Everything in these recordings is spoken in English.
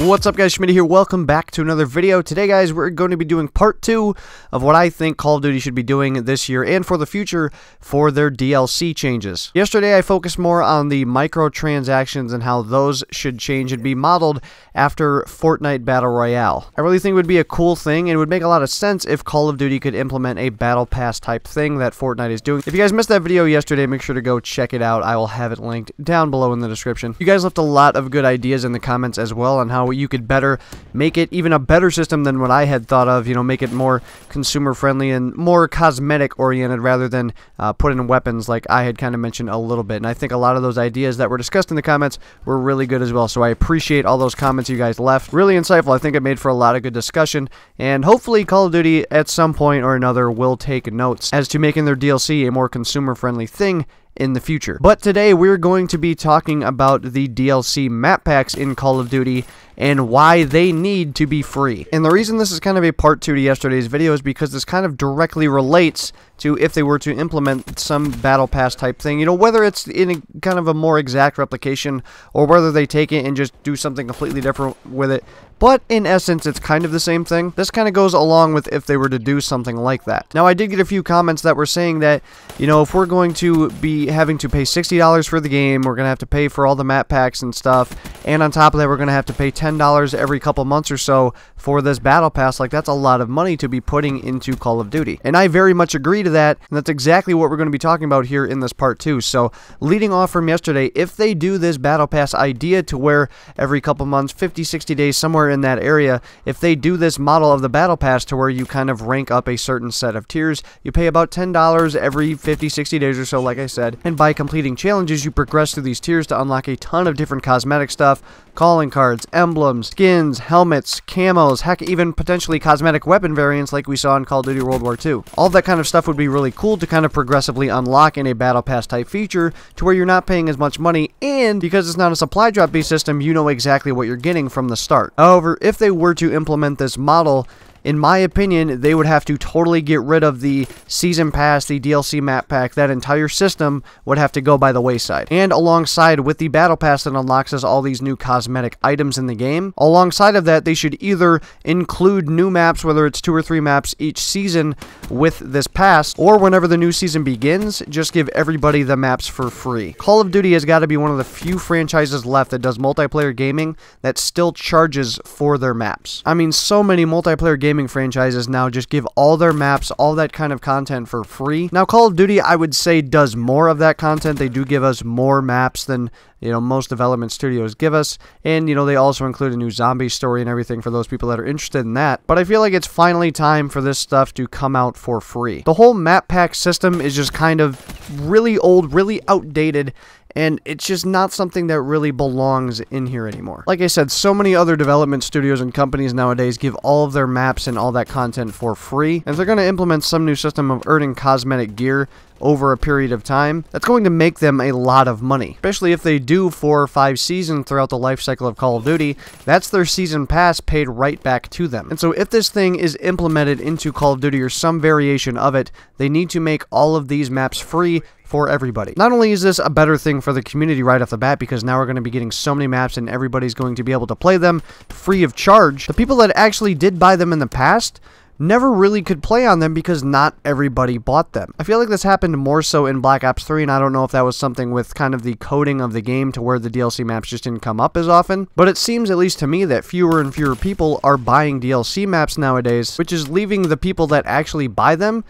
What's up guys, Schmitty here. Welcome back to another video. Today guys, we're going to be doing part 2 of what I think Call of Duty should be doing this year and for the future for their DLC changes. Yesterday I focused more on the microtransactions and how those should change and be modeled after Fortnite Battle Royale. I really think it would be a cool thing and it would make a lot of sense if Call of Duty could implement a battle pass type thing that Fortnite is doing. If you guys missed that video yesterday, make sure to go check it out. I will have it linked down below in the description. You guys left a lot of good ideas in the comments as well on how you could better make it even a better system than what I had thought of, you know, make it more consumer friendly and more cosmetic oriented rather than put in weapons like I had kind of mentioned a little bit. And I think a lot of those ideas that were discussed in the comments were really good as well, so I appreciate all those comments you guys left. Really insightful. I think it made for a lot of good discussion, and hopefully Call of Duty at some point or another will take notes as to making their DLC a more consumer friendly thing in the future. But today we're going to be talking about the DLC map packs in Call of Duty and why they need to be free. And the reason this is kind of a part 2 to yesterday's video is because this kind of directly relates to if they were to implement some battle pass type thing, you know, whether it's in a kind of a more exact replication or whether they take it and just do something completely different with it. But in essence, it's kind of the same thing. This kind of goes along with if they were to do something like that. Now, I did get a few comments that were saying that, you know, if we're going to be having to pay $60 for the game, we're going to have to pay for all the map packs and stuff, and on top of that, we're going to have to pay $10 every couple months or so for this battle pass. Like, that's a lot of money to be putting into Call of Duty. And I very much agree to that, and that's exactly what we're going to be talking about here in this part 2. So, leading off from yesterday, if they do this battle pass idea to where every couple months, 50, 60 days, somewhere in that area, if they do this model of the battle pass to where you kind of rank up a certain set of tiers, you pay about $10 every 50, 60 days or so, like I said, and by completing challenges, you progress through these tiers to unlock a ton of different cosmetic stuff, calling cards, emblems, skins, helmets, camos, heck, even potentially cosmetic weapon variants like we saw in Call of Duty World War II. All that kind of stuff would be really cool to kind of progressively unlock in a battle pass type feature to where you're not paying as much money, and because it's not a supply drop based system, you know exactly what you're getting from the start. However, if they were to implement this model, in my opinion, they would have to totally get rid of the Season Pass, the DLC map pack. That entire system would have to go by the wayside. And alongside with the Battle Pass that unlocks us all these new cosmetic items in the game, alongside of that, they should either include new maps, whether it's 2 or 3 maps each season with this pass, or whenever the new season begins, just give everybody the maps for free. Call of Duty has got to be one of the few franchises left that does multiplayer gaming that still charges for their maps. I mean, so many multiplayer gaming franchises now just give all their maps, all that kind of content for free. Now, Call of Duty, I would say, does more of that content. They do give us more maps than, you know, most development studios give us, and, you know, they also include a new zombie story and everything for those people that are interested in that. But I feel like it's finally time for this stuff to come out for free. The whole map pack system is just kind of really old, really outdated, and it's just not something that really belongs in here anymore. Like I said, so many other development studios and companies nowadays give all of their maps and all that content for free, and if they're going to implement some new system of earning cosmetic gear over a period of time, that's going to make them a lot of money. Especially if they do 4 or 5 seasons throughout the life cycle of Call of Duty, that's their season pass paid right back to them. And so if this thing is implemented into Call of Duty or some variation of it, they need to make all of these maps free for everybody. Not only is this a better thing for the community right off the bat, because now we're going to be getting so many maps and everybody's going to be able to play them free of charge, the people that actually did buy them in the past never really could play on them because not everybody bought them. I feel like this happened more so in Black Ops 3, and I don't know if that was something with kind of the coding of the game to where the DLC maps just didn't come up as often, but it seems, at least to me, that fewer and fewer people are buying DLC maps nowadays, which is leaving the people that actually buy them,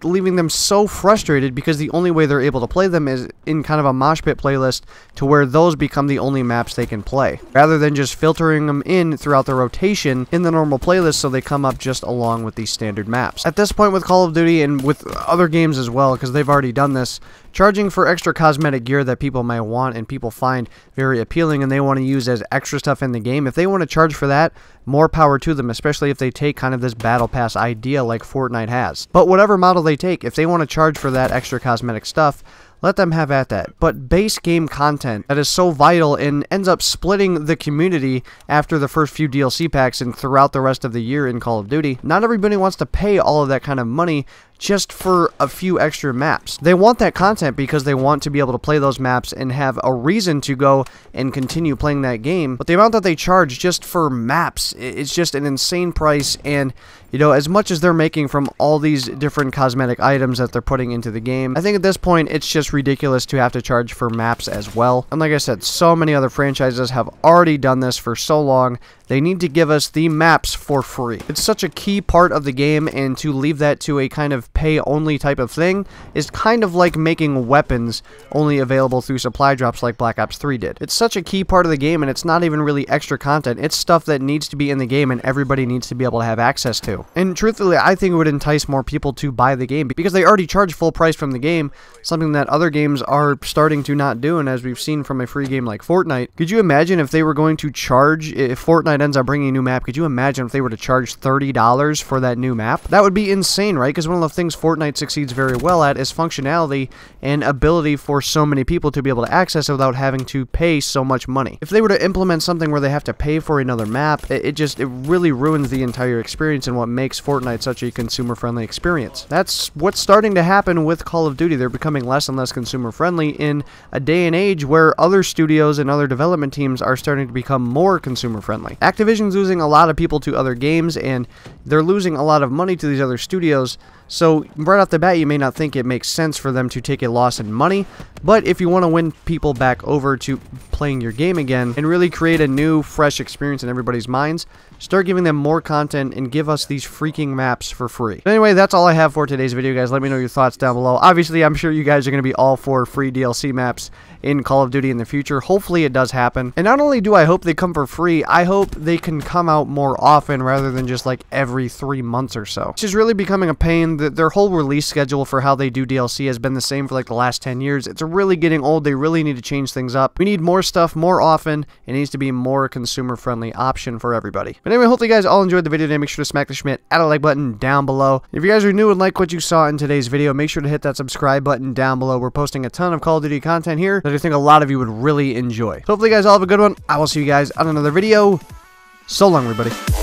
leaving them so frustrated because the only way they're able to play them is in kind of a mosh pit playlist to where those become the only maps they can play, rather than just filtering them in throughout the rotation in the normal playlist so they come up just along with these standard maps. At this point with Call of Duty and with other games as well, because they've already done this, charging for extra cosmetic gear that people might want and people find very appealing and they want to use as extra stuff in the game, if they want to charge for that, more power to them, especially if they take kind of this battle pass idea like Fortnite has. But whatever model they take, if they want to charge for that extra cosmetic stuff, let them have at that. But base game content that is so vital and ends up splitting the community after the first few DLC packs and throughout the rest of the year in Call of Duty, not everybody wants to pay all of that kind of money just for a few extra maps. They want that content because they want to be able to play those maps and have a reason to go and continue playing that game. But the amount that they charge just for maps, it's just an insane price. And you know, as much as they're making from all these different cosmetic items that they're putting into the game, I think at this point it's just ridiculous to have to charge for maps as well. And like I said, so many other franchises have already done this for so long. They need to give us the maps for free. It's such a key part of the game, and to leave that to a kind of pay-only type of thing is kind of like making weapons only available through supply drops like Black Ops 3 did. It's such a key part of the game, and it's not even really extra content. It's stuff that needs to be in the game and everybody needs to be able to have access to. And truthfully, I think it would entice more people to buy the game because they already charge full price from the game, something that other games are starting to not do, and as we've seen from a free game like Fortnite. Could you imagine if they were going to charge, if Fortnite ends up bringing a new map, could you imagine if they were to charge $30 for that new map? That would be insane, right? Because one of the things Fortnite succeeds very well at is functionality and ability for so many people to be able to access it without having to pay so much money. If they were to implement something where they have to pay for another map, it really ruins the entire experience and what makes Fortnite such a consumer-friendly experience. That's what's starting to happen with Call of Duty. They're becoming less and less consumer-friendly in a day and age where other studios and other development teams are starting to become more consumer-friendly. Activision's losing a lot of people to other games, and they're losing a lot of money to these other studios. So right off the bat, you may not think it makes sense for them to take a loss in money, but if you want to win people back over to playing your game again and really create a new, fresh experience in everybody's minds, start giving them more content and give us these freaking maps for free. But anyway, that's all I have for today's video, guys. Let me know your thoughts down below. Obviously, I'm sure you guys are going to be all for free DLC maps in Call of Duty in the future. Hopefully it does happen. And not only do I hope they come for free, I hope they can come out more often rather than just like every 3 months or so. Which is really becoming a pain. Their whole release schedule for how they do DLC has been the same for like the last 10 years. It's really getting old. They really need to change things up. We need more stuff more often. It needs to be a more consumer-friendly option for everybody. But anyway, hopefully you guys all enjoyed the video today. Make sure to smack the Schmidt at a like button down below. If you guys are new and like what you saw in today's video, make sure to hit that subscribe button down below. We're posting a ton of Call of Duty content here that I think a lot of you would really enjoy. So hopefully you guys all have a good one. I will see you guys on another video. So long, everybody.